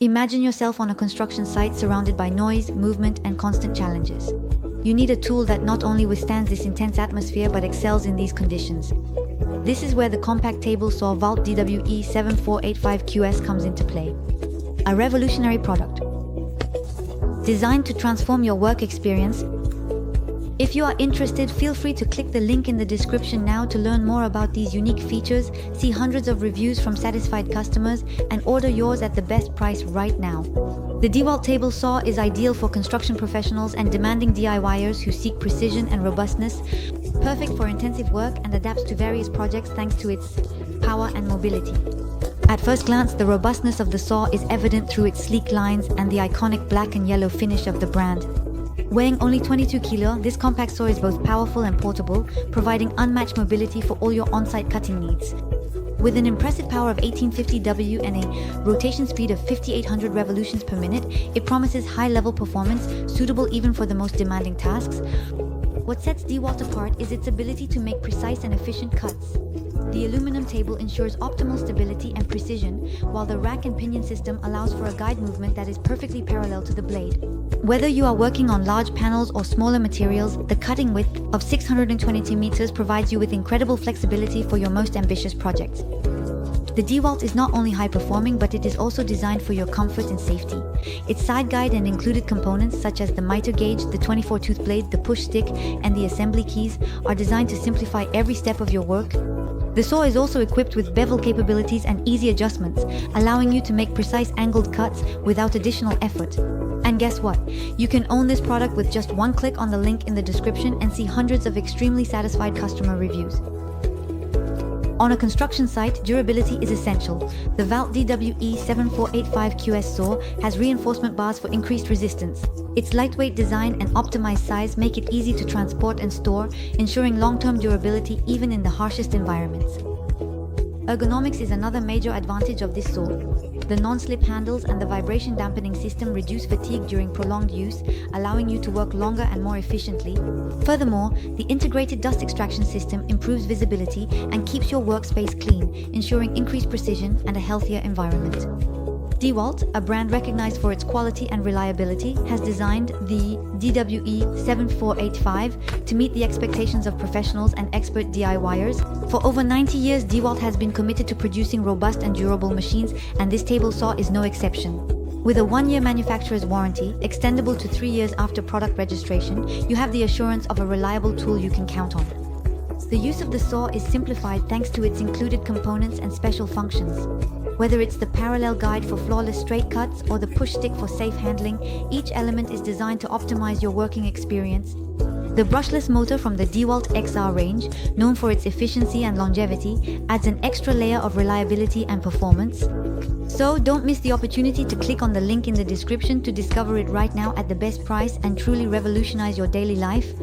Imagine yourself on a construction site surrounded by noise, movement, and constant challenges. You need a tool that not only withstands this intense atmosphere but excels in these conditions. This is where the compact table saw DeWalt DWE7485-QS comes into play. A revolutionary product designed to transform your work experience. If you are interested, feel free to click the link in the description now to learn more about these unique features, see hundreds of reviews from satisfied customers, and order yours at the best price right now. The DeWalt table saw is ideal for construction professionals and demanding DIYers who seek precision and robustness, perfect for intensive work and adapts to various projects thanks to its power and mobility. At first glance, the robustness of the saw is evident through its sleek lines and the iconic black and yellow finish of the brand. Weighing only 22 kilo, this compact saw is both powerful and portable, providing unmatched mobility for all your on-site cutting needs. With an impressive power of 1850 W and a rotation speed of 5800 revolutions per minute, it promises high-level performance, suitable even for the most demanding tasks. What sets DeWalt apart is its ability to make precise and efficient cuts. The aluminum table ensures optimal stability and precision, while the rack and pinion system allows for a guide movement that is perfectly parallel to the blade. Whether you are working on large panels or smaller materials, the cutting width of 622 meters provides you with incredible flexibility for your most ambitious projects. The DeWalt is not only high-performing, but it is also designed for your comfort and safety. Its side guide and included components such as the miter gauge, the 24-tooth blade, the push stick, and the assembly keys are designed to simplify every step of your work. The saw is also equipped with bevel capabilities and easy adjustments, allowing you to make precise angled cuts without additional effort. And guess what? You can own this product with just one click on the link in the description and see hundreds of extremely satisfied customer reviews. On a construction site, durability is essential. The DeWalt DWE7485-QS saw has reinforcement bars for increased resistance. Its lightweight design and optimized size make it easy to transport and store, ensuring long-term durability even in the harshest environments. Ergonomics is another major advantage of this saw. The non-slip handles and the vibration dampening system reduce fatigue during prolonged use, allowing you to work longer and more efficiently. Furthermore, the integrated dust extraction system improves visibility and keeps your workspace clean, ensuring increased precision and a healthier environment. DeWalt, a brand recognized for its quality and reliability, has designed the DWE7485 to meet the expectations of professionals and expert DIYers. For over 90 years, DeWalt has been committed to producing robust and durable machines, and this table saw is no exception. With a 1-year manufacturer's warranty, extendable to 3 years after product registration, you have the assurance of a reliable tool you can count on. The use of the saw is simplified thanks to its included components and special functions. Whether it's the parallel guide for flawless straight cuts or the push stick for safe handling, each element is designed to optimize your working experience. The brushless motor from the DeWalt XR range, known for its efficiency and longevity, adds an extra layer of reliability and performance. So don't miss the opportunity to click on the link in the description to discover it right now at the best price and truly revolutionize your daily life.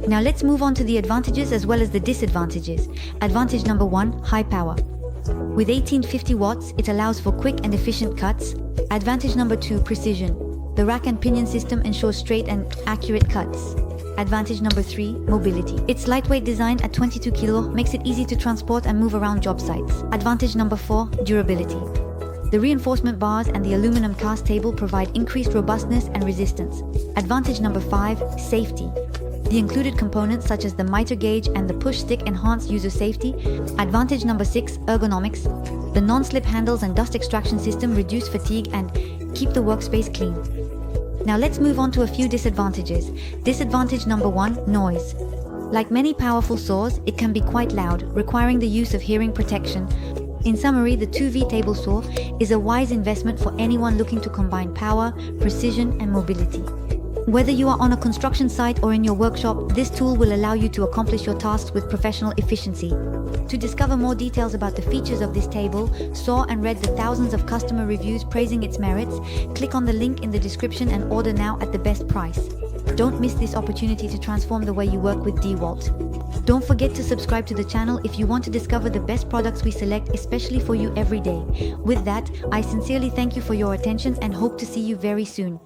Now let's move on to the advantages as well as the disadvantages. Advantage number 1, high power. With 1850 watts, it allows for quick and efficient cuts. Advantage number 2, precision. The rack and pinion system ensures straight and accurate cuts. Advantage number 3, mobility. Its lightweight design at 22 kilo makes it easy to transport and move around job sites. Advantage number 4, durability. The reinforcement bars and the aluminum cast table provide increased robustness and resistance. Advantage number 5, safety. The included components such as the miter gauge and the push stick enhance user safety. Advantage number 6, ergonomics. The non-slip handles and dust extraction system reduce fatigue and keep the workspace clean. Now let's move on to a few disadvantages. Disadvantage number 1, noise. Like many powerful saws, it can be quite loud, requiring the use of hearing protection. In summary, the 2V table saw is a wise investment for anyone looking to combine power, precision, and mobility. Whether you are on a construction site or in your workshop, this tool will allow you to accomplish your tasks with professional efficiency. To discover more details about the features of this table, saw and read the thousands of customer reviews praising its merits, click on the link in the description and order now at the best price. Don't miss this opportunity to transform the way you work with DeWalt. Don't forget to subscribe to the channel if you want to discover the best products we select especially for you every day. With that, I sincerely thank you for your attention and hope to see you very soon.